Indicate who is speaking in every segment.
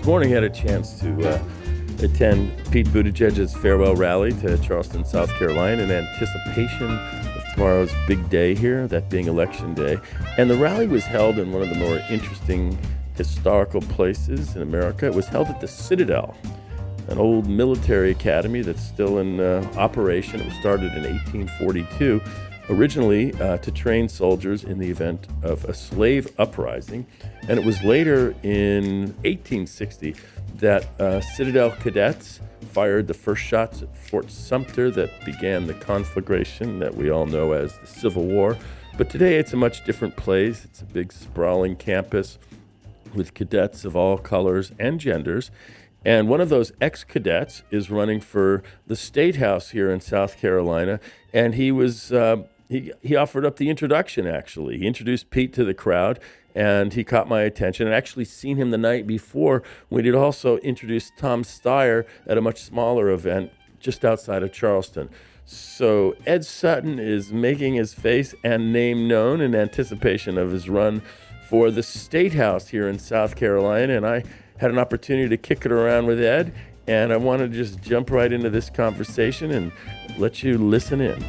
Speaker 1: This morning I had a chance to attend Pete Buttigieg's farewell rally to Charleston, South Carolina in anticipation of tomorrow's big day here, that being Election Day. And the rally was held in one of the more interesting historical places in America. It was held at the Citadel, an old military academy that's still in operation. It was started in 1842, originally to train soldiers in the event of a slave uprising. And it was later in 1860 that Citadel cadets fired the first shots at Fort Sumter that began the conflagration that we all know as the Civil War. But today it's a much different place. It's a big sprawling campus with cadets of all colors and genders. And one of those ex-cadets is running for the Statehouse here in South Carolina. And he was he offered up the introduction, actually. He introduced Pete to the crowd, and he caught my attention. I'd actually seen him the night before when he'd also introduced Tom Steyer at a much smaller event just outside of Charleston. So Ed Sutton is making his face and name known in anticipation of his run for the Statehouse here in South Carolina, and I had an opportunity to kick it around with Ed, and I wanted to just jump right into this conversation and let you listen in.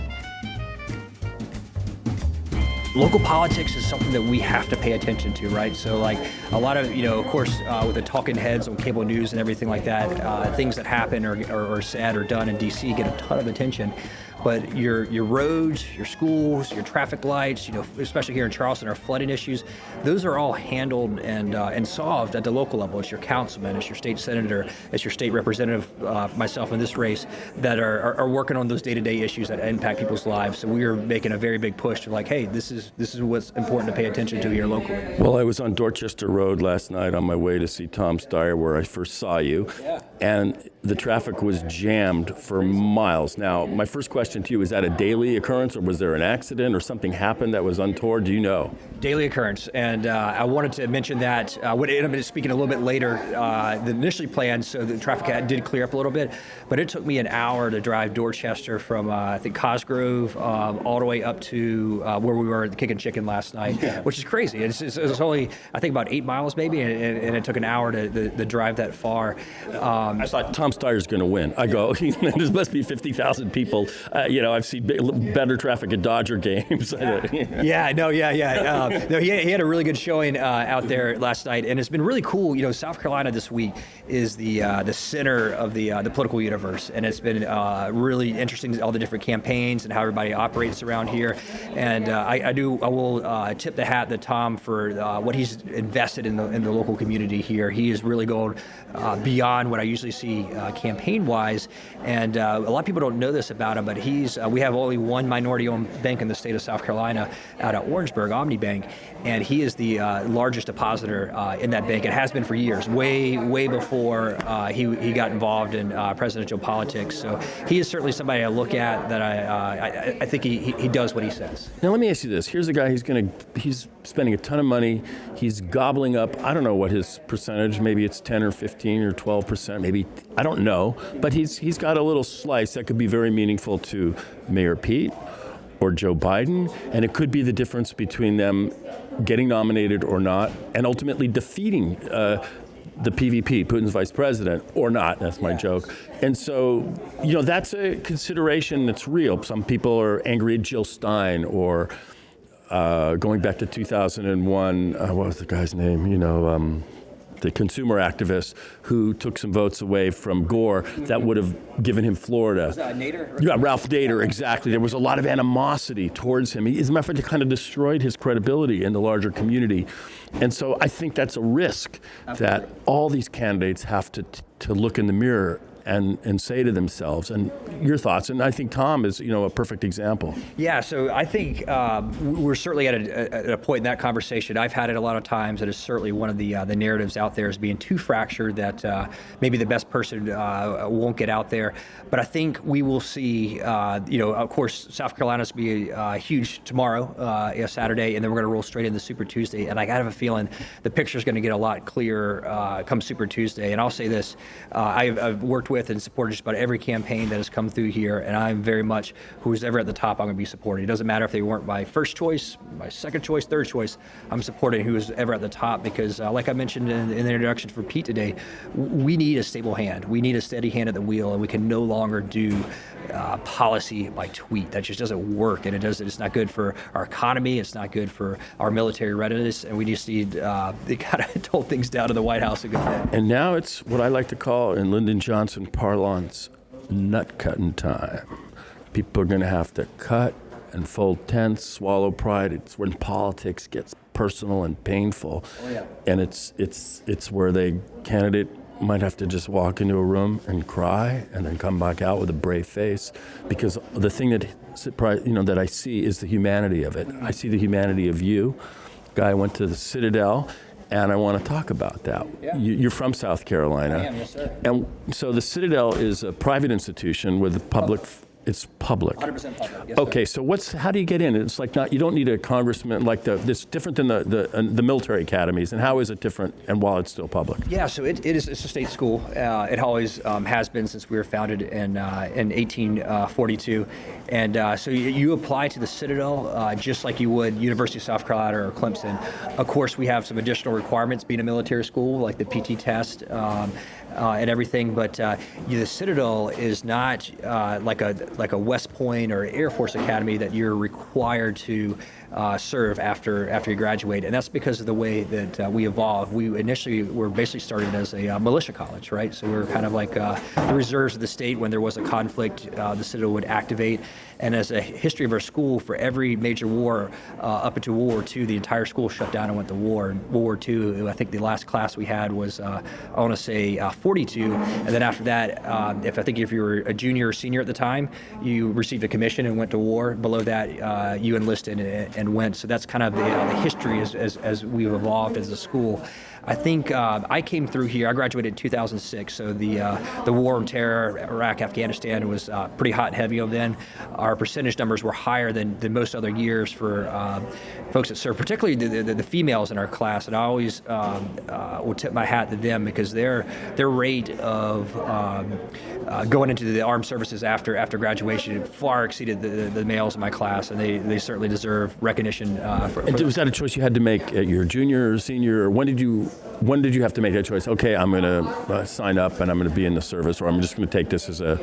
Speaker 2: Local politics is something that we have to pay attention to, right? So like a lot of, of course, with the talking heads on cable news and everything like that, things that happen or said or done in DC get a ton of attention. But your roads, your schools, your traffic lights, especially here in Charleston, our flooding issues, those are all handled and solved at the local level. It's your councilman, it's your state senator, it's your state representative, myself in this race, that are working on those day-to-day issues that impact people's lives. So we are making a very big push to like, hey, this is what's important to pay attention to here locally.
Speaker 1: Well, I was on Dorchester Road last night on my way to see Tom Steyer, where I first saw you, and the traffic was jammed for miles. Now, my first question to you, is that a daily occurrence, or was there an accident or something happened that was untoward? Do you know?
Speaker 2: Daily occurrence, and I wanted to mention that when I'm going to speak a little bit later, the initially planned, so the traffic did clear up a little bit, but it took me an hour to drive Dorchester from, I think, Cosgrove all the way up to where we were at the Kickin' Chicken last night, which is crazy. It's only, I think, about 8 miles maybe, and it took an hour to drive that far.
Speaker 1: I thought Tom Steyer's going to win. I go, there must be 50,000 people. I've seen better traffic at Dodger games.
Speaker 2: No, he had a really good showing out there last night, and it's been really cool. South Carolina this week is the center of the political universe, and it's been really interesting, all the different campaigns and how everybody operates around here. And I will tip the hat to Tom for what he's invested in the local community here. He is really going beyond what I usually see campaign-wise, and a lot of people don't know this about him, but we have only one minority-owned bank in the state of South Carolina out at Orangeburg, Omni Bank, and he is the largest depositor in that bank. It has been for years, way before he got involved in presidential politics. So he is certainly somebody I look at that I think he does what he says.
Speaker 1: Now let me ask you this: here's a guy he's spending a ton of money. He's gobbling up, I don't know what his percentage, maybe it's 10 or 15 or 12%, maybe, I don't know, but he's got a little slice that could be very meaningful to Mayor Pete or Joe Biden, and it could be the difference between them getting nominated or not, and ultimately defeating the PVP, Putin's vice president, or not. That's my joke. And so, that's a consideration that's real. Some people are angry at Jill Stein, or going back to 2001, what was the guy's name? The consumer activist who took some votes away from Gore that would have given him Florida.
Speaker 2: Was that Nader?
Speaker 1: Yeah, Ralph Nader, exactly. There was a lot of animosity towards him. As a matter of fact, it kind of destroyed his credibility in the larger community. And so I think that's a risk that all these candidates have to look in the mirror and say to themselves, and your thoughts, and I think Tom is, a perfect example.
Speaker 2: Yeah, so I think we're certainly at a point in that conversation. I've had it a lot of times. It is certainly one of the narratives out there as being too fractured, that maybe the best person won't get out there. But I think we will see, of course, South Carolina's be huge tomorrow, Saturday, and then we're going to roll straight into Super Tuesday. And I have a feeling the picture's going to get a lot clearer come Super Tuesday. And I'll say this, I've worked with with and supported just about every campaign that has come through here, and I'm very much who's ever at the top, I'm going to be supporting. It doesn't matter if they weren't my first choice, my second choice, third choice. I'm supporting who's ever at the top because, like I mentioned in the introduction for Pete today, we need a stable hand. We need a steady hand at the wheel, and we can no longer do policy by tweet. That just doesn't work, and it's not good for our economy. It's not good for our military readiness, and we just need they gotta hold things down to the White House a good bit.
Speaker 1: And now it's what I like to call, in Lyndon Johnson parlance, nut cutting time. People are going to have to cut and fold tents, swallow pride. It's when politics gets personal and painful.
Speaker 2: Oh, yeah.
Speaker 1: And it's where the candidate might have to just walk into a room and cry and then come back out with a brave face, because the thing that I see is the humanity of it. I see the humanity of you. Guy went to the Citadel, and I want to talk about that.
Speaker 2: Yeah.
Speaker 1: You're from South Carolina.
Speaker 2: I am, yes, sir.
Speaker 1: And so the Citadel is a private institution with a public. It's public.
Speaker 2: 100% public. Yes,
Speaker 1: Okay,
Speaker 2: sir.
Speaker 1: so how do you get in? It's like you don't need a congressman it's different than the military academies. And how is it different? And while it's still public?
Speaker 2: Yeah, so it's a state school. It always has been since we were founded in 1842. And so you apply to the Citadel just like you would University of South Carolina or Clemson. Of course, we have some additional requirements being a military school, like the PT test and everything. But the Citadel is not like a West Point or Air Force Academy that you're required to serve after you graduate, and that's because of the way that we evolved. We initially were basically started as a militia college, right? So we were kind of like the reserves of the state. When there was a conflict, the Citadel would activate. And as a history of our school, for every major war up into World War II, the entire school shut down and went to war. In World War II, I think the last class we had was, I want to say 42. And then after that, if you were a junior or senior at the time, you received a commission and went to war. Below that, you enlisted and went. So that's kind of the history as we've evolved as a school. I think I came through here. I graduated in 2006, so the war on terror, Iraq, Afghanistan was pretty hot and heavy then. Our percentage numbers were higher than most other years for folks that serve, particularly the females in our class. And I always will tip my hat to them because their rate of going into the armed services after graduation far exceeded the males in my class, and they certainly deserve recognition.
Speaker 1: And was that a choice you had to make at your junior or senior? Or when did you have to make that choice? Okay, I'm going to sign up and I'm going to be in the service, or I'm just going to take this as a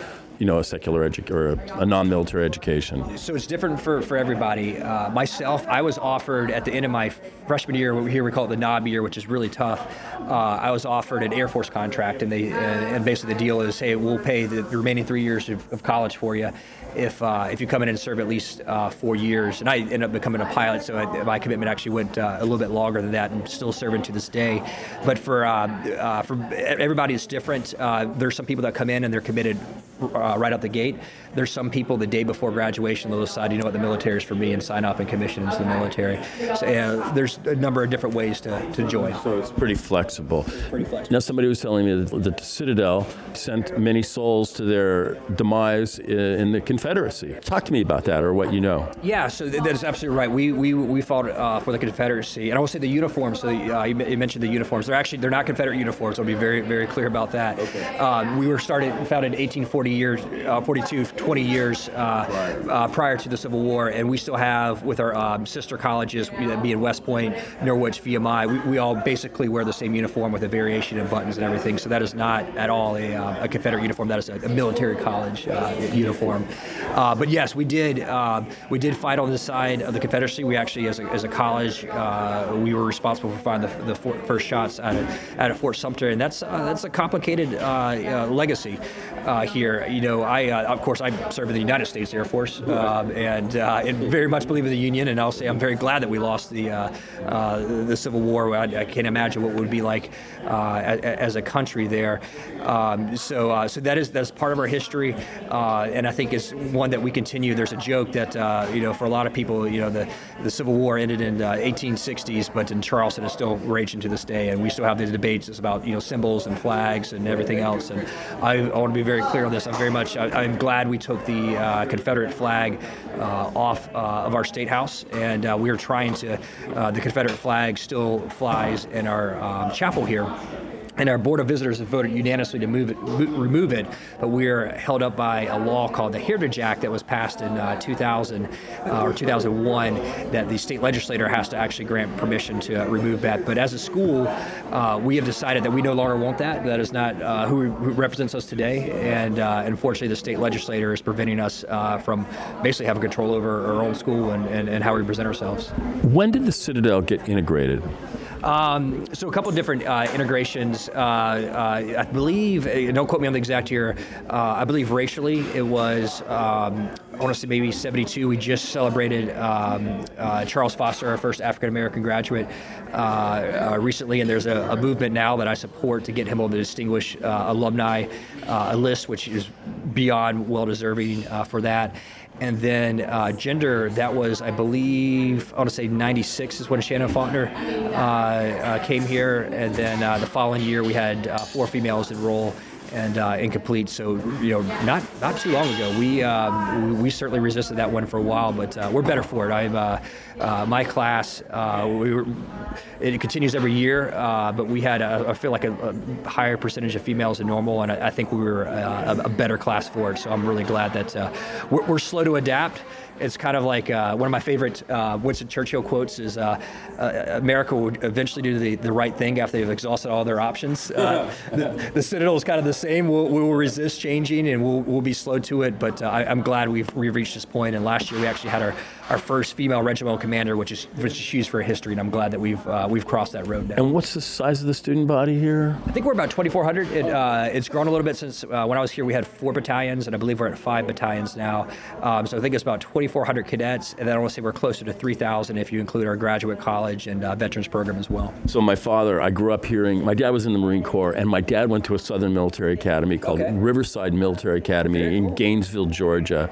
Speaker 1: secular or a non-military education.
Speaker 2: So it's different for everybody. Myself, I was offered at the end of my freshman year, here we call it the knob year, which is really tough. I was offered an Air Force contract, and basically the deal is, hey, we'll pay the remaining 3 years of college for you if you come in and serve at least 4 years. And I ended up becoming a pilot, so my commitment actually went a little bit longer than that, and still serving to this day. But for everybody, it's different. There's some people that come in and they're committed right out the gate. There's some people the day before graduation they'll decide, you know what, the military is for me, and sign up and commission into the military. So there's a number of different ways to join.
Speaker 1: So it's pretty flexible.
Speaker 2: Pretty flexible.
Speaker 1: Now, somebody was telling me that the Citadel sent many souls to their demise in the Confederacy. Talk to me about that, or what you know.
Speaker 2: Yeah, so that's absolutely right. We fought for the Confederacy, and I will say the uniforms. So you mentioned the uniforms. They're not Confederate uniforms. I'll be very, very clear about that. Okay. We were founded in 1842, 20 years prior to the Civil War, and we still have with our sister colleges, being West Point, Norwich, VMI, we all basically wear the same uniform with a variation in buttons and everything. So that is not at all a Confederate uniform. That is a military college uniform. But yes, we did fight on this side of the Confederacy. We actually, as a college, we were responsible for firing the first shots out of Fort Sumter, and that's a complicated legacy here. Of course, I served in the United States Air Force, and very much believe in the Union. And I'll say I'm very glad that we lost the Civil War. I can't imagine what it would be like as a country there. So that's part of our history, and I think it's one that we continue. There's a joke that for a lot of people, the Civil War ended in 1860s, but in Charleston it's still raging to this day, and we still have the debates about symbols and flags and everything else. And I want to be very clear on this. I'm glad we took the Confederate flag off of our Statehouse, and we are trying to. The Confederate flag still flies in our chapel here. And our Board of Visitors have voted unanimously to remove it, but we are held up by a law called the Heritage Act that was passed in 2000 or 2001 that the state legislature has to actually grant permission to remove that. But as a school, we have decided that we no longer want that. That is not who represents us today, and unfortunately the state legislature is preventing us from basically having control over our own school and how we present ourselves.
Speaker 1: When did the Citadel get integrated?
Speaker 2: So a couple of different integrations. I believe, don't quote me on the exact year, I believe racially it was, I want to say maybe 72. We just celebrated Charles Foster, our first African-American graduate, recently, and there's a movement now that I support to get him on the Distinguished Alumni list, which is beyond well-deserving for that. And then gender, that was, I believe, I want to say 96 is when Shannon Faulkner came here. And then the following year we had 4 females enroll and incomplete. So, not too long ago. We certainly resisted that one for a while, but we're better for it. My class, it continues every year, but we had, I feel like, a higher percentage of females than normal, and I think we were a better class for it. So I'm really glad that we're slow to adapt. It's kind of like one of my favorite Winston Churchill quotes is America will eventually do the right thing after they've exhausted all their options. The Citadel is kind of the same. We'll resist changing and we'll be slow to it, but I'm glad we've reached this point. And last year we actually had our first female regimental commander, which is huge for history, and I'm glad that we've crossed that road now.
Speaker 1: And what's the size of the student body here?
Speaker 2: I think we're about 2,400. It's grown a little bit since when I was here. We had 4 battalions, and I believe we're at 5 battalions now. So I think it's about 2,400 cadets, and then I want to say we're closer to 3,000 if you include our graduate college and veterans program as well.
Speaker 1: So my father, I grew up hearing, my dad was in the Marine Corps, and my dad went to a Southern military academy called Riverside Military Academy in Gainesville, Georgia.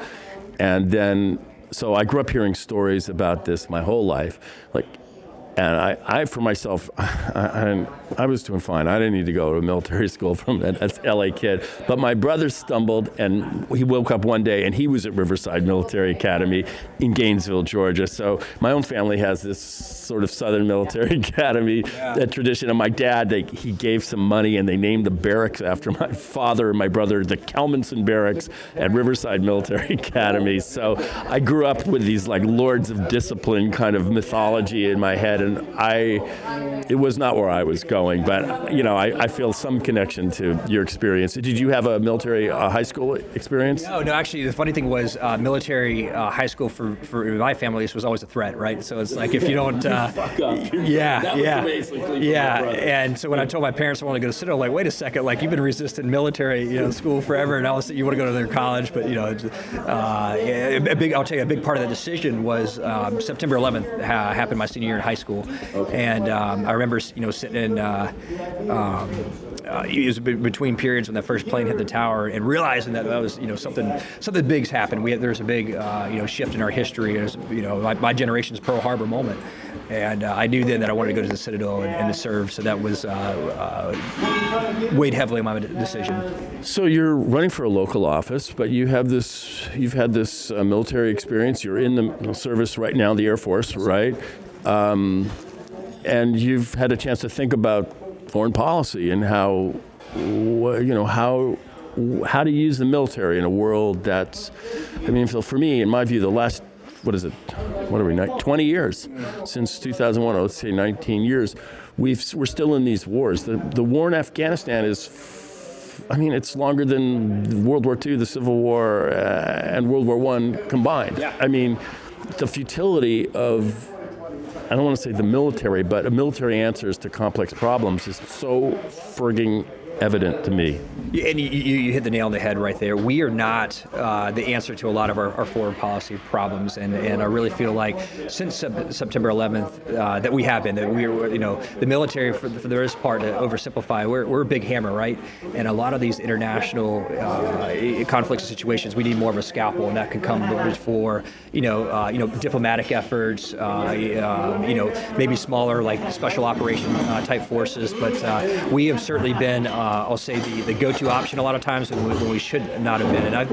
Speaker 1: And then, so I grew up hearing stories about this my whole life. And I for myself, I was doing fine. I didn't need to go to military school from an LA kid. But my brother stumbled, and he woke up one day, and he was at Riverside Military Academy in Gainesville, Georgia. So my own family has this sort of Southern Military Academy tradition. And my dad, he gave some money, and they named the barracks after my father and my brother, the Kelmanson Barracks at Riverside Military Academy. So I grew up with these lords of discipline kind of mythology in my head. And it was not where I was going, but I feel some connection to your experience. Did you have a military high school experience?
Speaker 2: No, actually, the funny thing was military high school for my family was always a threat, right? So it's like if you don't,
Speaker 1: fuck up.
Speaker 2: And so when I told my parents I wanted to go to Citadel, wait a second, you've been resisting military, school forever, and now you want to go to their college, but I'll tell you, a big part of the decision was September 11th happened my senior year in high school. And I remember, sitting in, it was between periods when that first plane hit the tower, and realizing that was, something big's happened. There's a big, shift in our history. As my generation's Pearl Harbor moment, and I knew then that I wanted to go to the Citadel and to serve. So that was weighed heavily on my decision.
Speaker 1: So you're running for a local office, but you've had this military experience. You're in the service right now, the Air Force, right? And you've had a chance to think about foreign policy and how to use the military in a world that's, for me, in my view, the last, 20 years since 2001, I would say 19 years, we're still in these wars. The war in Afghanistan is, it's longer than World War II, the Civil War, and World War I combined. Yeah. The futility of, I don't want to say the military, but military answers to complex problems is so frigging evident to me.
Speaker 2: And you hit the nail on the head right there. We are not the answer to a lot of our foreign policy problems, and I really feel like since September 11th that we have been, that we are, the military, for the most part, to oversimplify, we're a big hammer, right? And a lot of these international conflicts and situations, we need more of a scalpel, and that can come for diplomatic efforts, maybe smaller special operation type forces, but we have certainly been. I'll say the go-to option a lot of times when we should not have been. And I've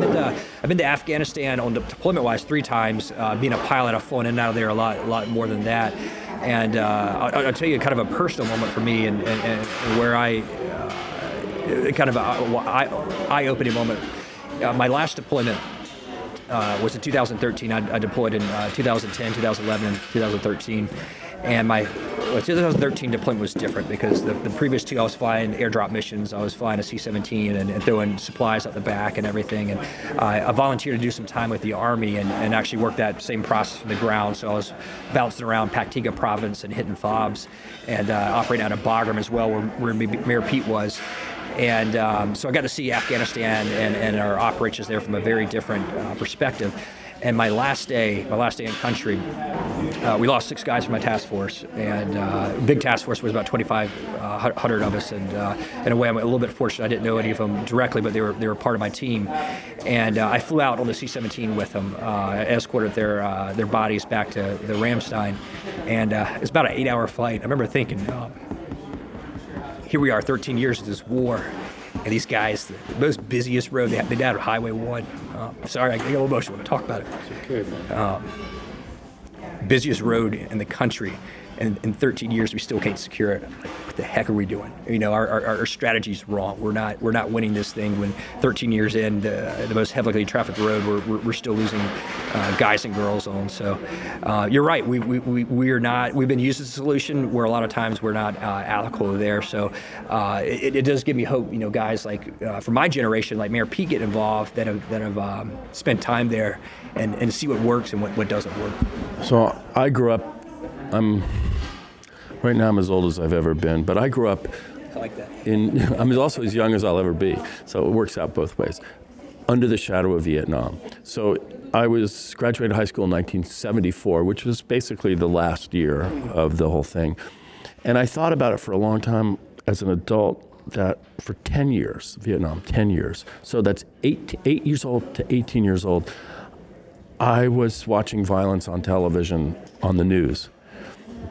Speaker 2: been to Afghanistan on deployment-wise 3 times. Being a pilot, I've flown in and out of there a lot more than that. And I'll tell you kind of a personal moment for me, and where I kind of a eye-opening moment. My last deployment was in 2013. I deployed in 2010, 2011, and 2013. And my 2013 deployment was different because the previous two I was flying airdrop missions. I was flying a C-17 and throwing supplies out the back and everything. And I volunteered to do some time with the Army and actually work that same process from the ground. So I was bouncing around Paktika province and hitting FOBs and operating out of Bagram as well, where Mayor Pete was. And so I got to see Afghanistan and our operations there from a very different perspective. And my last day in country, we lost 6 guys from my task force, and big task force was about 2,500 of us. And in a way, I'm a little bit fortunate. I didn't know any of them directly, but they were part of my team. And I flew out on the C-17 with them, escorted their bodies back to the Ramstein, and it's about an 8-hour flight. I remember thinking, here we are, 13 years of this war. And these guys, the most busiest road, they died on Highway 1. Sorry, I get a little emotional when I talk about it.
Speaker 1: It's okay, man.
Speaker 2: Busiest road in the country, and in 13 years we still can't secure it. Like, what the heck are we doing? You know, our strategy's wrong. We're not winning this thing. When 13 years in, the most heavily trafficked road, we're still losing guys and girls on. So you're right. We're not. We've been used as a solution where a lot of times we're not applicable there. So it does give me hope. You know, guys like from my generation, like Mayor Pete, get involved that have spent time there and see what works and what doesn't work.
Speaker 1: So I grew up. Right now I'm as old as I've ever been, but I grew up
Speaker 2: I like that.
Speaker 1: I'm also as young as I'll ever be, so it works out both ways, under the shadow of Vietnam. So I graduated high school in 1974, which was basically the last year of the whole thing. And I thought about it for a long time as an adult, that for 10 years, Vietnam, 10 years. So that's 8 years old to 18 years old. I was watching violence on television, on the news.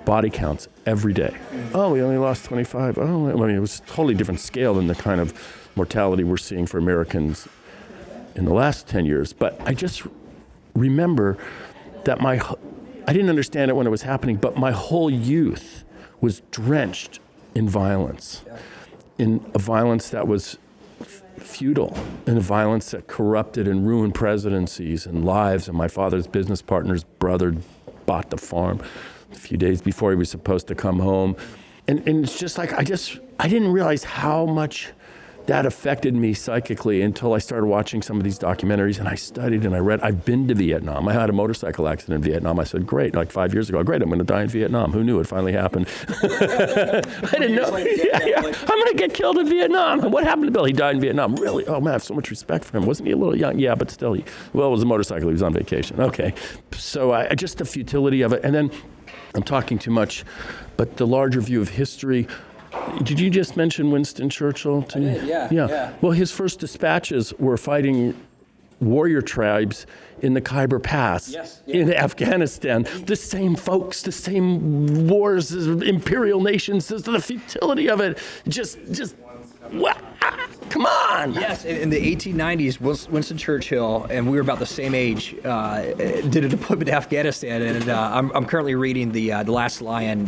Speaker 1: Body counts every day. Oh, we only lost 25. Oh, I mean, it was a totally different scale than the kind of mortality we're seeing for Americans in the last 10 years. But I just remember that I didn't understand it when it was happening, but my whole youth was drenched in violence, in a violence that was feudal, in a violence that corrupted and ruined presidencies and lives. And my father's business partner's brother bought the farm a few days before he was supposed to come home. And it's just like, I didn't realize how much that affected me psychically until I started watching some of these documentaries, and I studied and I read. I've been to Vietnam. I had a motorcycle accident in Vietnam. I said, great, like 5 years ago, great, I'm going to die in Vietnam. Who knew it finally happened? I didn't know. I'm going to get killed in Vietnam. What happened to Bill? He died in Vietnam. Really? Oh man, I have so much respect for him. Wasn't he a little young? Yeah, but still, it was a motorcycle. He was on vacation. Okay. So just the futility of it. And then I'm talking too much, but the larger view of history. Did you just mention Winston Churchill to me?
Speaker 2: I did, yeah.
Speaker 1: Well, his first dispatches were fighting warrior tribes in the Khyber Pass in Afghanistan. The same folks, the same wars, imperial nations, the futility of it. Just come on.
Speaker 2: Yes, in the 1890s, Winston Churchill, and we were about the same age, did a deployment to Afghanistan, and I'm currently reading The Last Lion,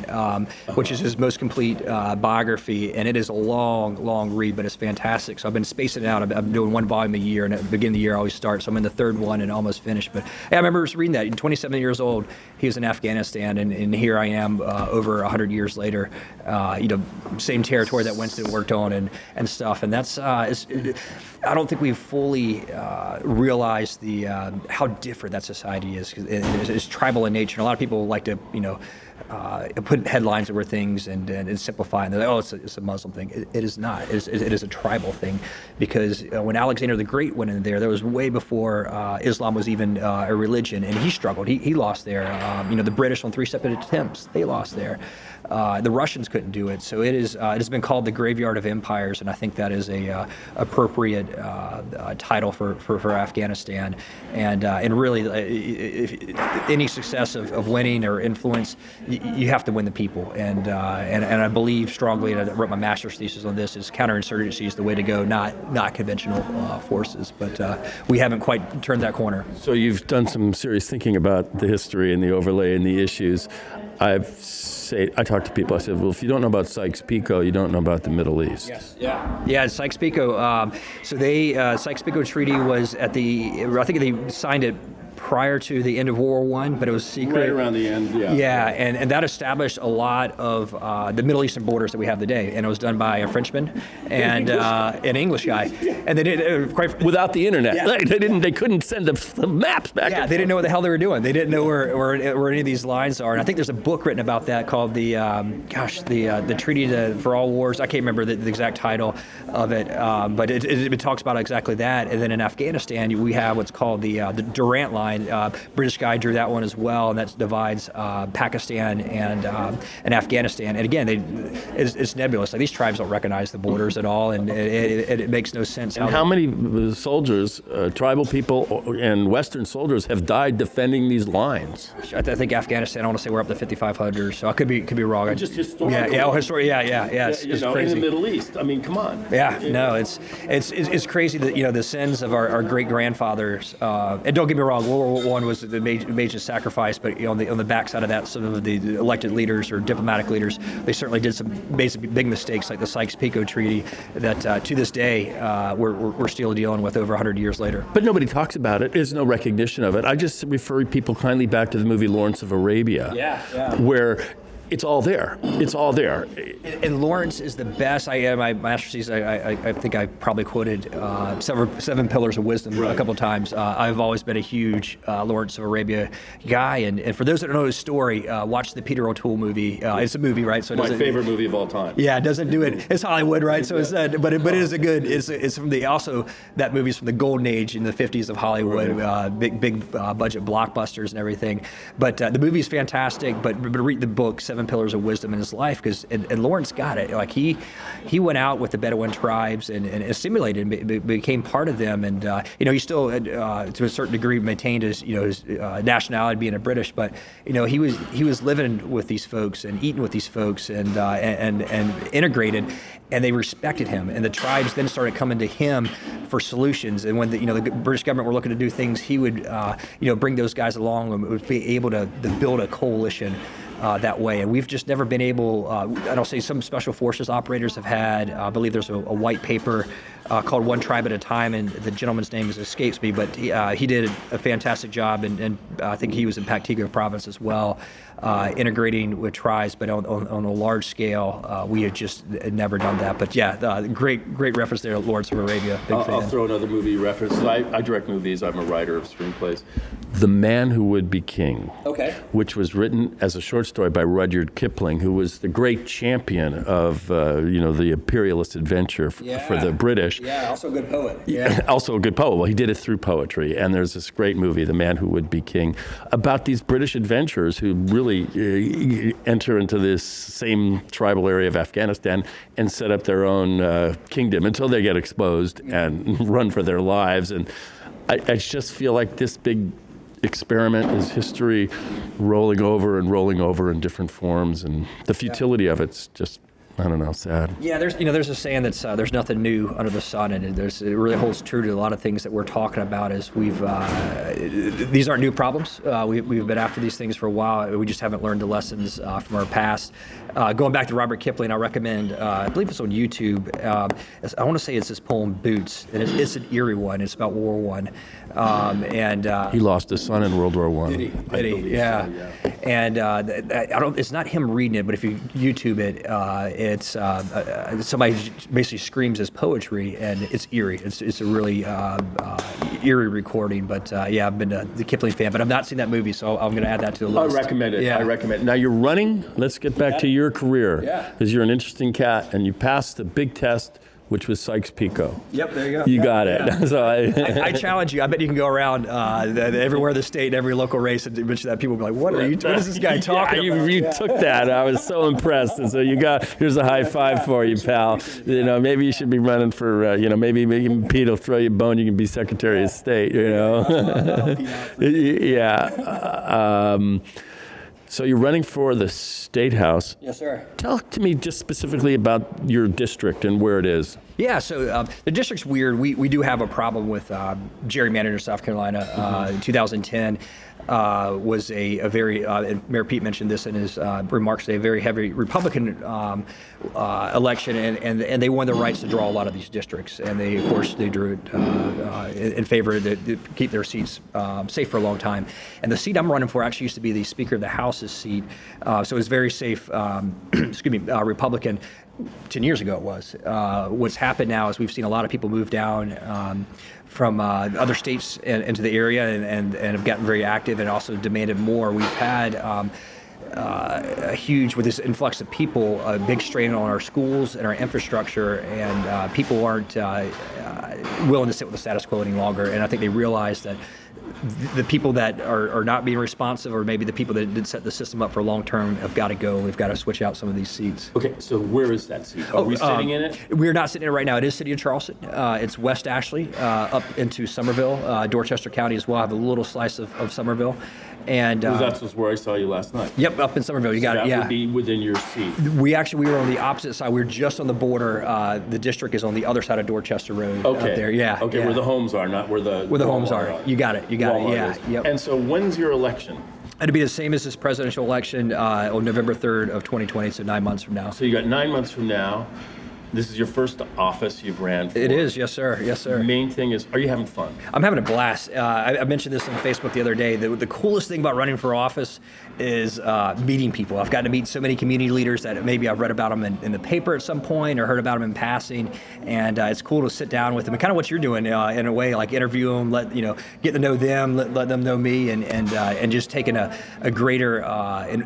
Speaker 2: which is his most complete biography, and it is a long read, but it's fantastic. So I've been spacing it out. I'm doing one volume a year, and at the beginning of the year I always start, so I'm in the third one and almost finished. But yeah, I remember just reading that. At 27 years old, he was in Afghanistan, and here I am over 100 years later, same territory that Winston worked on and stuff, and that's I don't think we've fully realized how different that society is. It's tribal in nature. And a lot of people like to, put headlines over things and simplify. And they're like, oh, it's a Muslim thing. It is not. It is a tribal thing, because when Alexander the Great went in there, that was way before Islam was even a religion, and he struggled. He lost there. The British on 3 separate attempts, they lost there. The Russians couldn't do it. So it has been called the graveyard of empires, and I think that is a appropriate title for Afghanistan. And really, any success of winning or influence, you have to win the people. And I believe strongly, and I wrote my master's thesis on this, is counterinsurgency is the way to go, not conventional forces. But we haven't quite turned that corner.
Speaker 1: So you've done some serious thinking about the history and the overlay and the issues. I talk to people. I said, well, if you don't know about Sykes-Picot, you don't know about the Middle East.
Speaker 2: Yes. Yeah. Sykes-Picot. So Sykes-Picot Treaty was I think they signed it prior to the end of World War I, but it was secret.
Speaker 1: Right around the end, yeah.
Speaker 2: Yeah, and that established a lot of the Middle Eastern borders that we have today, and it was done by a Frenchman and an English guy, and they did
Speaker 1: without the internet.
Speaker 2: Yeah.
Speaker 1: They couldn't send the maps back.
Speaker 2: Yeah, they didn't know what the hell they were doing. They didn't know where any of these lines are, and I think there's a book written about that called the Treaty for All Wars. I can't remember the exact title of it, but it talks about exactly that. And then in Afghanistan, we have what's called the Durant Line. British guy drew that one as well, and that divides Pakistan and Afghanistan. And again, it's nebulous. Like, these tribes don't recognize the borders at all, and it makes no sense.
Speaker 1: And how many soldiers, tribal people and Western soldiers, have died defending these lines?
Speaker 2: I think Afghanistan, I want to say we're up to 5,500, so I could be wrong.
Speaker 1: Just historical.
Speaker 2: Yeah. It's
Speaker 1: in
Speaker 2: crazy.
Speaker 1: the Middle East. I mean, come on.
Speaker 2: Yeah, no, it's crazy that the sins of our great grandfathers. And don't get me wrong, World War I was the major sacrifice, but on the backside of that, some of the elected leaders or diplomatic leaders, they certainly did some big mistakes, like the Sykes-Picot Treaty, that to this day we're still dealing with over 100 years later.
Speaker 1: But nobody talks about it. There's no recognition of it. I just refer people kindly back to the movie Lawrence of Arabia, where it's all there. It's all there.
Speaker 2: And Lawrence is the best. My master's thesis, I think I probably quoted seven pillars of wisdom a couple of times. I've always been a huge Lawrence of Arabia guy. And for those that don't know his story, watch the Peter O'Toole movie. It's a movie, right? So
Speaker 1: my favorite movie of all time.
Speaker 2: Yeah, it doesn't do it. It's Hollywood, right? So it's but it is a good. It's from that movie's from the golden age in the 50s of Hollywood, big budget blockbusters and everything. But the movie's fantastic. But read the book, Seven Pillars of Wisdom, in his life, because and Lawrence got it. Like, he went out with the Bedouin tribes and assimilated and became part of them. And he still to a certain degree maintained his nationality, being a British, but he was living with these folks and eating with these folks and integrated. And they respected him, and the tribes then started coming to him for solutions. And when the British government were looking to do things, he would bring those guys along and would be able to build a coalition that way. And we've just never been able, I'll say some special forces operators have had, I believe there's a white paper called One Tribe at a Time, and the gentleman's name escapes me, but he did a fantastic job, and I think he was in Paktiga province as well, integrating with tribes, but on a large scale, we had just never done that. But yeah, great reference there to Lawrence of Arabia.
Speaker 1: I'll throw another movie reference. I direct movies. I'm a writer of screenplays. The Man Who Would Be King, which was written as a short story by Rudyard Kipling, who was the great champion of the imperialist adventure for the British.
Speaker 2: Yeah, also a good poet.
Speaker 1: Yeah, also a good poet. Well, he did it through poetry. And there's this great movie, The Man Who Would Be King, about these British adventurers who really enter into this same tribal area of Afghanistan and set up their own kingdom until they get exposed and run for their lives. And I just feel like this big experiment is history rolling over in different forms, and the futility of it's just, I don't know, sad.
Speaker 2: Yeah, there's a saying that's there's nothing new under the sun, and it really holds true to a lot of things that we're talking about. Is these aren't new problems. We've been after these things for a while. We just haven't learned the lessons from our past. Going back to Robert Kipling, I recommend. I believe it's on YouTube. I want to say it's his poem "Boots," and it's an eerie one. It's about World War I.
Speaker 1: He lost his son in World War I.
Speaker 2: Did he? Yeah. And it's not him reading it, but if you YouTube it, it's somebody basically screams his poetry, and it's eerie. It's a really eerie recording. But I've been the Kipling fan, but I've not seen that movie, so I'm going to add that to the list.
Speaker 1: I recommend it. Yeah. I recommend it. Now you're running. Let's get back to your career, because you're an interesting cat, and you passed the big test, which was Sykes-Picot.
Speaker 2: Yep, there you go.
Speaker 1: You got it.
Speaker 2: Yeah.
Speaker 1: So
Speaker 2: I challenge you. I bet you can go around everywhere in the state, every local race, and mention that. People will be like, what is this guy talking about?
Speaker 1: You took that. I was so impressed. And so here's a high five for you, pal. Maybe you should be running for, maybe Pete will throw you a bone. You can be Secretary of State, So you're running for the Statehouse.
Speaker 2: Yes, sir.
Speaker 1: Tell to me just specifically about your district and where it is.
Speaker 2: Yeah, so the district's weird. We do have a problem with gerrymandering in South Carolina. 2010 was a very, and Mayor Pete mentioned this in his remarks today, a very heavy Republican election, and they won the rights to draw a lot of these districts. And they, of course, they drew it in favor to keep their seats safe for a long time. And the seat I'm running for actually used to be the Speaker of the House's seat. So it's very safe, Republican. 10 years ago it was. What's happened now is we've seen a lot of people move down from other states into the area and have gotten very active and also demanded more. We've had a huge, with this influx of people, a big strain on our schools and our infrastructure, and people aren't willing to sit with the status quo any longer. And I think they realize that the people that are not being responsive, or maybe the people that did set the system up for long term, have got to go. We've got to switch out some of these seats.
Speaker 1: Okay, so where is that seat? Are we sitting in it?
Speaker 2: We're not sitting in it right now. It is City of Charleston. It's West Ashley, up into Somerville, Dorchester County as well. I have a little slice of Somerville. And
Speaker 1: that was where I saw you last night.
Speaker 2: Yep, up in Somerville. You got it. Yeah.
Speaker 1: That would be within your seat.
Speaker 2: We were on the opposite side. We were just on the border. The district is on the other side of Dorchester Road.
Speaker 1: Okay.
Speaker 2: Up there. Yeah.
Speaker 1: Okay,
Speaker 2: yeah.
Speaker 1: where the homes are, not where the
Speaker 2: homes are. You got it. Yeah. Yep.
Speaker 1: And so when's your election?
Speaker 2: It'll be the same as this presidential election on November 3rd of 2020, so 9 months from now.
Speaker 1: So you got 9 months from now. This is your first office you've ran for.
Speaker 2: It is, yes, sir. Yes, sir.
Speaker 1: The main thing is, are you having fun?
Speaker 2: I'm having a blast. I mentioned this on Facebook the other day. The coolest thing about running for office is meeting people. I've gotten to meet so many community leaders that maybe I've read about them in the paper at some point or heard about them in passing, and it's cool to sit down with them. And kind of what you're doing in a way, like interview them, get to know them, let them know me, and just taking a greater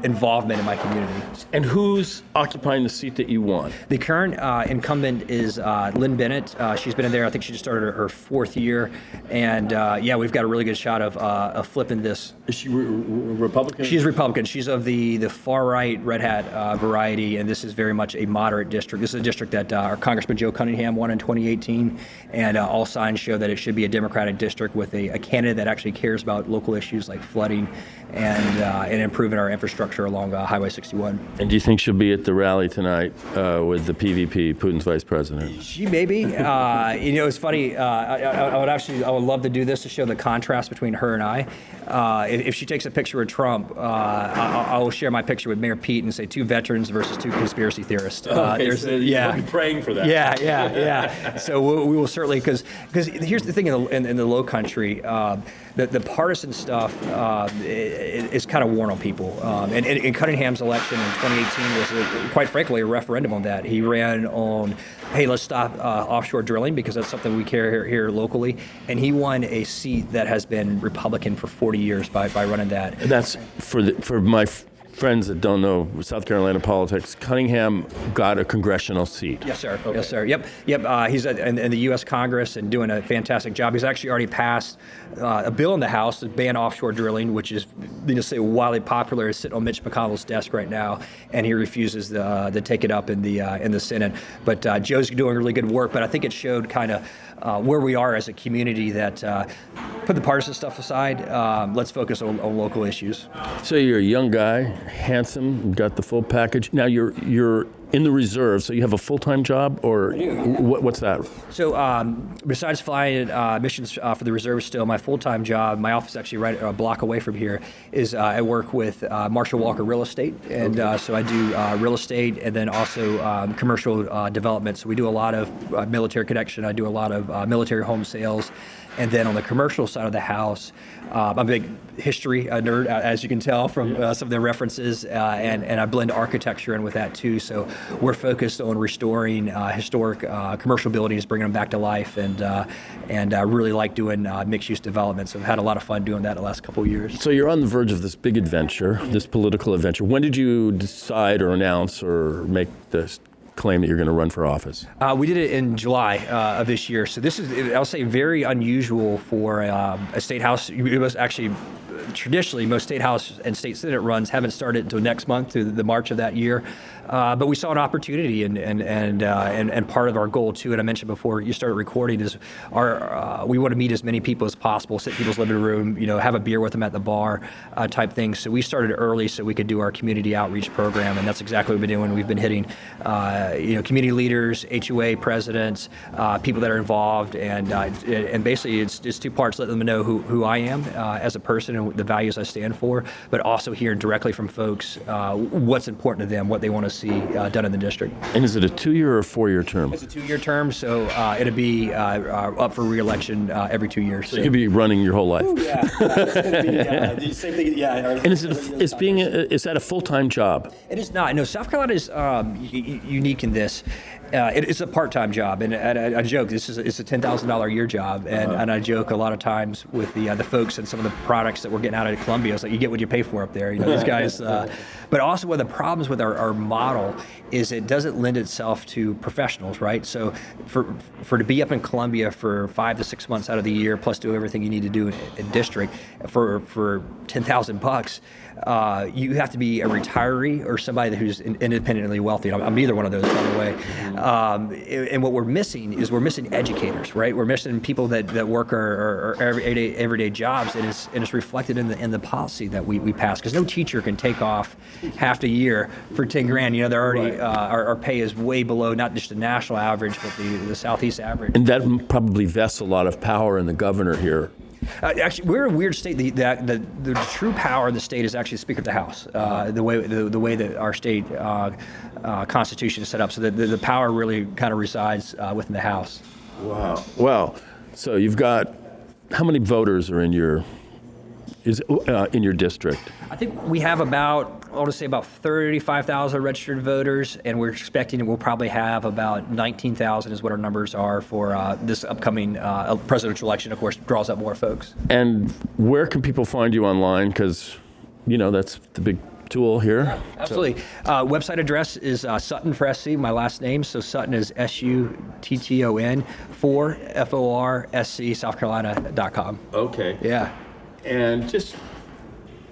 Speaker 2: involvement in my community.
Speaker 1: And who's occupying the seat that you want?
Speaker 2: The current incumbent is Lynn Bennett. She's been in there. I think she just started her fourth year, and we've got a really good shot of flipping this.
Speaker 1: Is she Republican?
Speaker 2: She's Republican. She's of the far right red hat variety, and this is very much a moderate district. This is a district that our Congressman Joe Cunningham won in 2018, and all signs show that it should be a Democratic district with a candidate that actually cares about local issues like flooding and improving our infrastructure along Highway 61.
Speaker 1: And do you think she'll be at the rally tonight with the PVP, Putin's vice president?
Speaker 2: She may be. It's funny. I would love to do this to show the contrast between her and I. If she takes a picture with Trump, I will share my picture with Mayor Pete and say 2 veterans versus 2 conspiracy theorists.
Speaker 1: You'll be praying for that.
Speaker 2: Yeah. So we will certainly, because here's the thing in the Low Country, the partisan stuff is kind of worn on people. And Cunningham's election in 2018 was, quite frankly, a referendum on that. He ran on, hey, let's stop offshore drilling because that's something we care here locally. And he won a seat that has been Republican for 40 years by running that.
Speaker 1: And that's for my friends that don't know South Carolina politics. Cunningham got a congressional seat.
Speaker 2: Yes, sir.
Speaker 1: Okay.
Speaker 2: Yes, sir. Yep. He's in the U.S. Congress and doing a fantastic job. He's actually already passed a bill in the House to ban offshore drilling, which is, wildly popular. It's sitting on Mitch McConnell's desk right now, and he refuses to take it up in the Senate. But Joe's doing really good work. But I think it showed kind of where we are as a community that put the partisan stuff aside. Let's focus on local issues.
Speaker 1: So you're a young guy, handsome, got the full package. Now you're in the reserve, so you have a full-time job, or what's that?
Speaker 2: So besides flying missions for the reserve still, my full-time job, my office actually right a block away from here, is I work with Marshall Walker Real Estate. And so I do real estate and then also commercial development. So we do a lot of military connection. I do a lot of military home sales. And then on the commercial side of the house, I'm a big history nerd, as you can tell from some of the references, and I blend architecture in with that too. So we're focused on restoring historic commercial buildings, bringing them back to life, and I really like doing mixed-use development. So I've had a lot of fun doing that the last couple of years.
Speaker 1: So you're on the verge of this big adventure, this political adventure. When did you decide or announce or make this claim that you're going to run for office?
Speaker 2: We did it in July of this year. So this is, I'll say, very unusual for a state house. It was actually traditionally, most state house and state senate runs haven't started until next month through the March of that year. But we saw an opportunity, and part of our goal too, and I mentioned before you started recording, is we want to meet as many people as possible, sit in people's living room, have a beer with them at the bar, type things. So we started early so we could do our community outreach program, and that's exactly what we've been doing. We've been hitting, community leaders, HOA presidents, people that are involved, and basically it's two parts: letting them know who I am as a person and the values I stand for, but also hearing directly from folks what's important to them, what they want to see done in the district.
Speaker 1: And is it a 2-year or 4-year term?
Speaker 2: It's a 2-year term, so it'll be up for re-election every 2 years.
Speaker 1: So you'll be running your whole life.
Speaker 2: Ooh, yeah, the same thing. Yeah.
Speaker 1: And is that a full-time job?
Speaker 2: It is not. No, South Carolina is unique in this. It's a part-time job, and I joke it's a $10,000 a year job, and I joke a lot of times with the folks and some of the products that we're getting out of Columbia. It's like you get what you pay for up there. These guys. But also, one of the problems with our model is it doesn't lend itself to professionals, right? So for to be up in Columbia for 5 to 6 months out of the year, plus do everything you need to do in district for $10,000, you have to be a retiree or somebody who's independently wealthy. I'm neither one of those, by the way. And what we're missing is educators, right? We're missing people that work our everyday jobs, and it's reflected in the policy that we pass. Because no teacher can take off half the year for $10,000. They're already our pay is way below not just the national average, but the Southeast average.
Speaker 1: And that probably vests a lot of power in the governor here.
Speaker 2: Actually, we're a weird state. The true power of the state is actually the Speaker of the House. The way that our state constitution is set up, so that the power really kind of resides within the House.
Speaker 1: Wow. Well, so you've got how many voters are in your district?
Speaker 2: I think we have about 35,000 registered voters, and we're expecting we'll probably have about 19,000 is what our numbers are for this upcoming presidential election. Of course, draws up more folks.
Speaker 1: And where can people find you online? Because, that's the big tool here.
Speaker 2: Absolutely. Website address is Sutton for SC, my last name. So Sutton is SUTTON for FORSC, SouthCarolina.com.
Speaker 1: Okay.
Speaker 2: Yeah.
Speaker 1: And just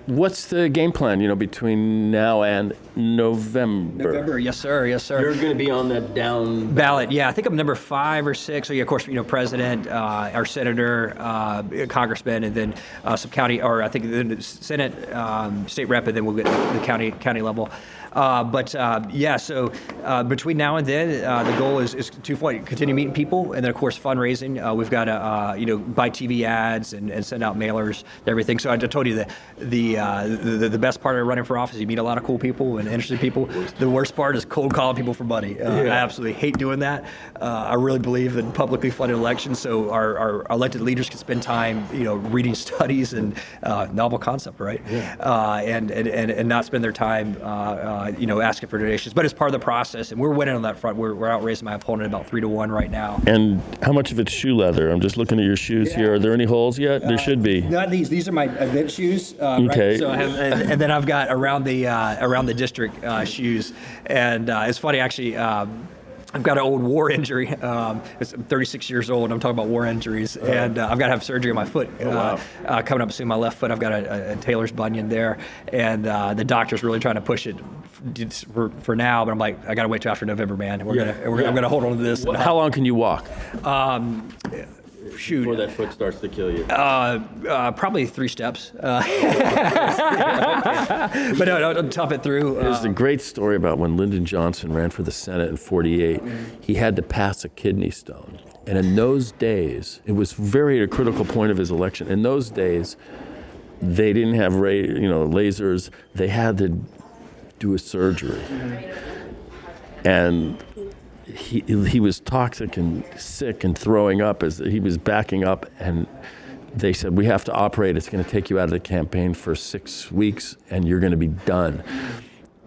Speaker 1: what's the game plan, between now and November?
Speaker 2: Yes, sir.
Speaker 1: You're going to be on that down
Speaker 2: ballot. Yeah, I think I'm number 5 or 6. So, yeah, of course, president, our senator, congressman, and then some county, or I think the Senate, state rep, and then we'll get the county level. So between now and then, the goal is to continue meeting people, and then of course fundraising. We've got to buy TV ads and send out mailers and everything. So I told you that the best part of running for office, you meet a lot of cool people and interesting people. The worst part is cold calling people for money. I absolutely hate doing that. I really believe in publicly funded elections, so our elected leaders can spend time reading studies and novel concept, right? And not spend their time asking for donations, but it's part of the process, and we're winning on that front. We're outraising my opponent about 3-1 right now.
Speaker 1: And how much of it's shoe leather? I'm just looking at your shoes here. Are there any holes yet? There should be.
Speaker 2: Not these. These are my event shoes.
Speaker 1: Okay.
Speaker 2: Right? So and then I've got around the district shoes, and it's funny actually. I've got an old war injury. I'm 36 years old. I'm talking about war injuries, and I've got to have surgery on my foot coming up soon. My left foot, I've got a Taylor's bunion there, and the doctor's really trying to push it for now. But I'm like, I got to wait till after November, man. I'm gonna hold on to this.
Speaker 1: How long can you walk?
Speaker 2: Shoot.
Speaker 1: Before that foot starts to kill you?
Speaker 2: Probably 3 steps. But no, I'll tough it through.
Speaker 1: There's a great story about when Lyndon Johnson ran for the Senate in '48. He had to pass a kidney stone. And in those days, it was very a critical point of his election. In those days, they didn't have lasers. They had to do a surgery. And he was toxic and sick and throwing up as he was backing up, and they said, we have to operate. It's going to take you out of the campaign for 6 weeks, and you're going to be done.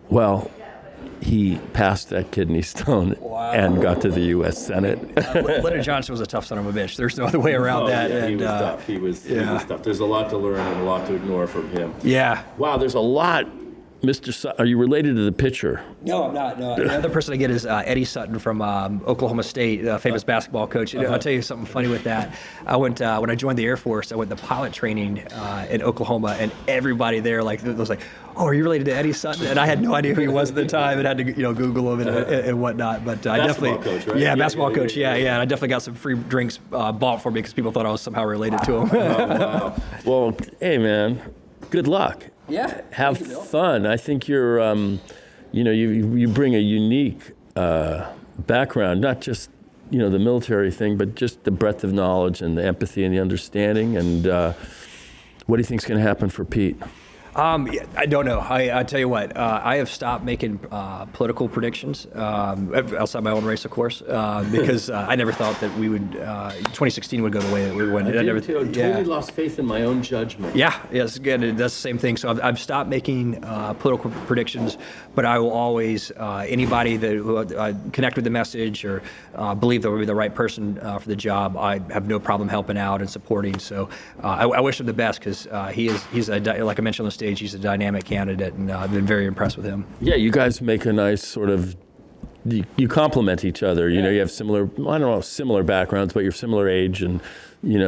Speaker 1: Well, he passed that kidney stone and got to the U.S. Senate.
Speaker 2: Lyndon Johnson was a tough son of a bitch. There's no other way around that.
Speaker 1: Yeah, he was tough. He was tough. There's a lot to learn and a lot to ignore from him.
Speaker 2: Yeah.
Speaker 1: Wow, there's a lot Mr. Sutton, are you related to the pitcher?
Speaker 2: No, I'm not. No, the other person I get is Eddie Sutton from Oklahoma State, famous basketball coach. I'll tell you something funny with that. I went when I joined the Air Force. I went to pilot training in Oklahoma, and everybody there was like, "Oh, are you related to Eddie Sutton?" And I had no idea who he was at the time, and had to Google him and whatnot. But I
Speaker 1: basketball
Speaker 2: definitely,
Speaker 1: coach, right?
Speaker 2: yeah, basketball coach, yeah. And I definitely got some free drinks bought for me because people thought I was somehow related to him.
Speaker 1: Wow. Well, hey man, good luck.
Speaker 2: Yeah.
Speaker 1: Have fun. I think you're, you bring a unique background, not just, the military thing, but just the breadth of knowledge and the empathy and the understanding. And what do you think is going to happen for Pete?
Speaker 2: I don't know. I tell you what, I have stopped making political predictions outside my own race, of course, because I never thought that we would 2016 would go the way that we went.
Speaker 1: I totally lost faith in my own judgment.
Speaker 2: Yeah, yes, again, that's the same thing. So I've stopped making political predictions, but I will always anybody that connect with the message or believe that will be the right person for the job, I have no problem helping out and supporting. So I wish him the best because he's like I mentioned on the stage. He's a dynamic candidate, and I've been very impressed with him.
Speaker 1: Yeah, you guys make a nice sort of, you complement each other. You have similar backgrounds, but you're similar age and,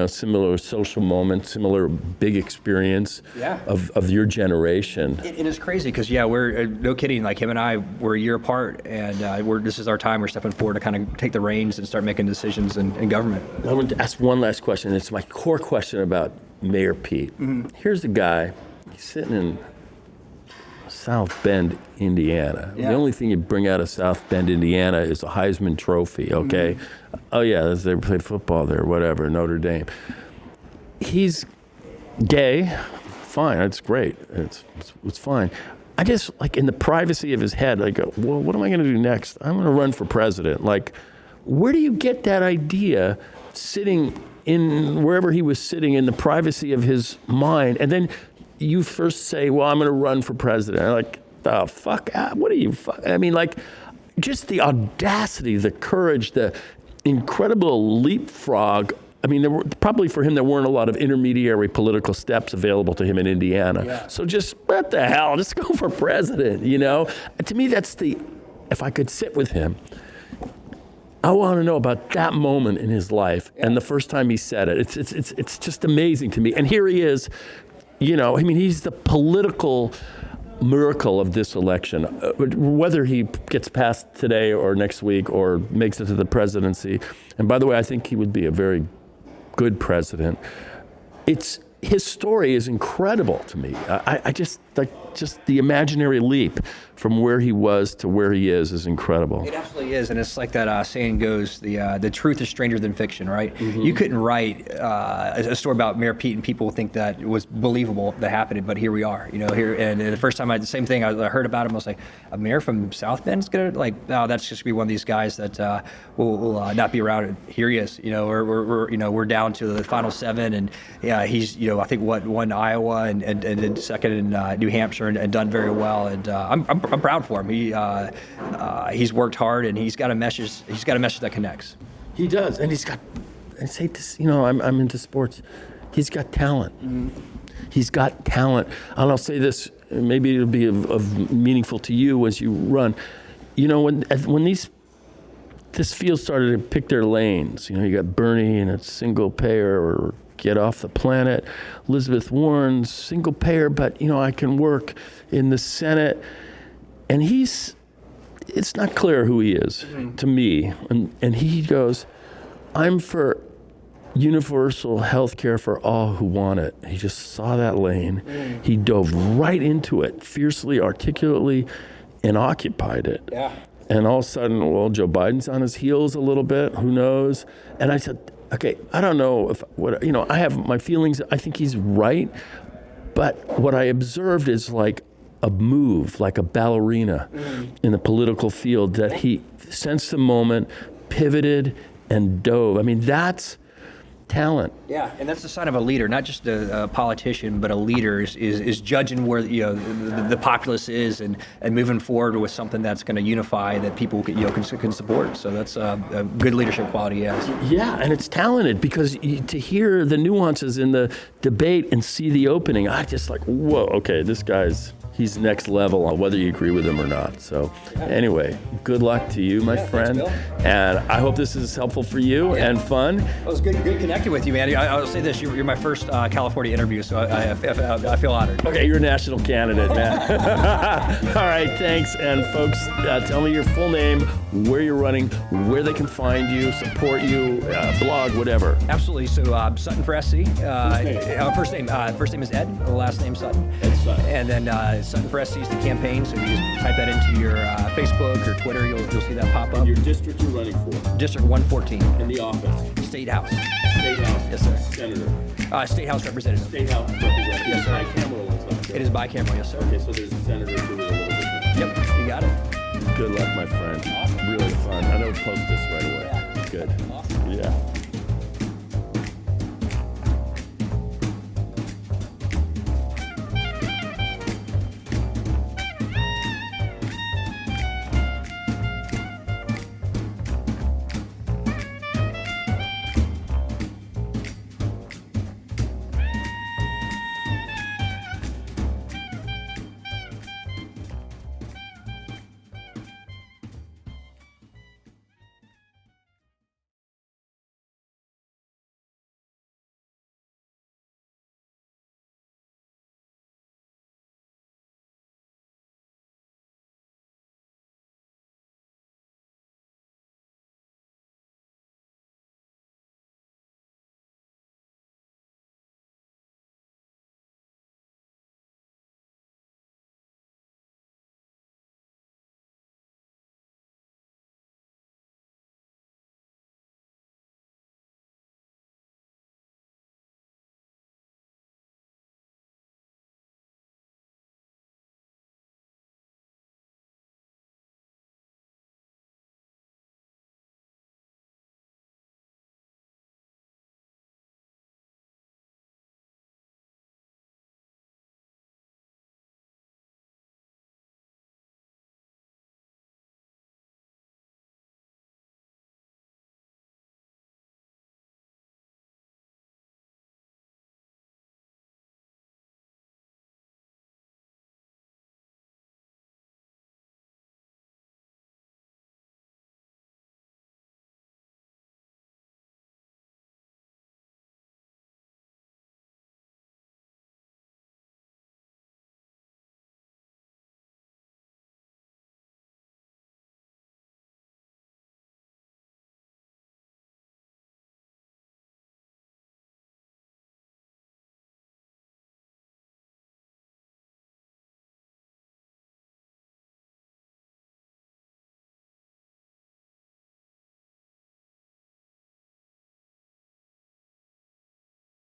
Speaker 1: similar social moments, similar big experience of your generation.
Speaker 2: It is crazy because, we're, no kidding, like him and I, we're a year apart, and this is our time. We're stepping forward to kind of take the reins and start making decisions in government.
Speaker 1: I want to ask one last question. It's my core question about Mayor Pete. Mm-hmm. Here's a guy. He's sitting in South Bend, Indiana. Yeah. The only thing you bring out of South Bend, Indiana is a Heisman Trophy, okay? Mm-hmm. Oh, yeah, they played football there, whatever, Notre Dame. He's gay. Fine, that's great. It's fine. I just, in the privacy of his head, I go, well, what am I going to do next? I'm going to run for president. Where do you get that idea sitting in wherever he was sitting in the privacy of his mind? And then you first say, well, I'm going to run for president. I'm like, the fuck? What are you? Just the audacity, the courage, the incredible leapfrog. I mean, probably for him, there weren't a lot of intermediary political steps available to him in Indiana. Yeah. So just, what the hell? Just go for president, To me, that's if I could sit with him, I want to know about that moment in his life and the first time he said it. It's just amazing to me. And here he is. He's the political miracle of this election. Whether he gets passed today or next week or makes it to the presidency, and by the way, I think he would be a very good president. His story is incredible to me. I just the imaginary leap from where he was to where he is incredible.
Speaker 2: It absolutely is, and it's like that saying goes: the truth is stranger than fiction, right? Mm-hmm. You couldn't write a story about Mayor Pete and people think that it was believable that happened, but here we are, here. And the first time the same thing I heard about him, I was like, a mayor from South Bend's gonna that's just gonna be one of these guys that will not be around. Here he is, we're down to the final 7, and he's I think won Iowa and did second in New Hampshire and done very well, and I'm proud for him. He's worked hard, and he's got a message. He's got a message that connects.
Speaker 1: He does, and he's got. I say this, I'm into sports. He's got talent. Mm-hmm. He's got talent, and I'll say this. Maybe it'll be of meaningful to you as you run. When this field started to pick their lanes. You got Bernie and it's single payer or get off the planet. Elizabeth Warren's single payer, but I can work in the Senate. And it's not clear who he is to me. And he goes, I'm for universal health care for all who want it. He just saw that lane. He dove right into it, fiercely, articulately, and occupied it. Yeah. And all of a sudden, Joe Biden's on his heels a little bit. Who knows? And I said, okay, I don't know I have my feelings. I think he's right. But what I observed is a move, like a ballerina in the political field, that he sensed the moment, pivoted, and dove. I mean, that's talent.
Speaker 2: Yeah, and that's the sign of a leader, not just a politician, but a leader is judging where the populace is and moving forward with something that's going to unify that people can support. So that's a good leadership quality. Yes.
Speaker 1: Yeah, and it's talented because to hear the nuances in the debate and see the opening, I just whoa, okay, this guy's he's next level on whether you agree with him or not. So anyway, good luck to you, my friend.
Speaker 2: Thanks,
Speaker 1: And I hope this is helpful for you and fun.
Speaker 2: It was good connecting with you, man. I'll say this: you're my first California interview, so I feel honored.
Speaker 1: Okay, you're a national candidate, man. All right, thanks. And folks, tell me your full name, where you're running, where they can find you, support you, blog, whatever.
Speaker 2: Absolutely. So Sutton for SC. First name is Ed. Last name Sutton.
Speaker 1: Ed Sutton.
Speaker 2: And then Sutton for SC is the campaign. So you just type that into your Facebook or Twitter. You'll see that pop up.
Speaker 1: Your district you're running for?
Speaker 2: District 114.
Speaker 1: In the office?
Speaker 2: Statehouse.
Speaker 1: Statehouse.
Speaker 2: Yes, sir.
Speaker 1: Senator?
Speaker 2: Statehouse representative.
Speaker 1: Statehouse representative.
Speaker 2: Yes, sir.
Speaker 1: Bicameral and stuff.
Speaker 2: It is bicameral, yes, sir.
Speaker 1: Okay, so there's a senator who is a little different.
Speaker 2: Yep, you got it.
Speaker 1: Good luck, my friend.
Speaker 2: Awesome.
Speaker 1: Really fun. I know post this right away.
Speaker 2: Yeah.
Speaker 1: Good.
Speaker 2: Awesome.
Speaker 1: Yeah.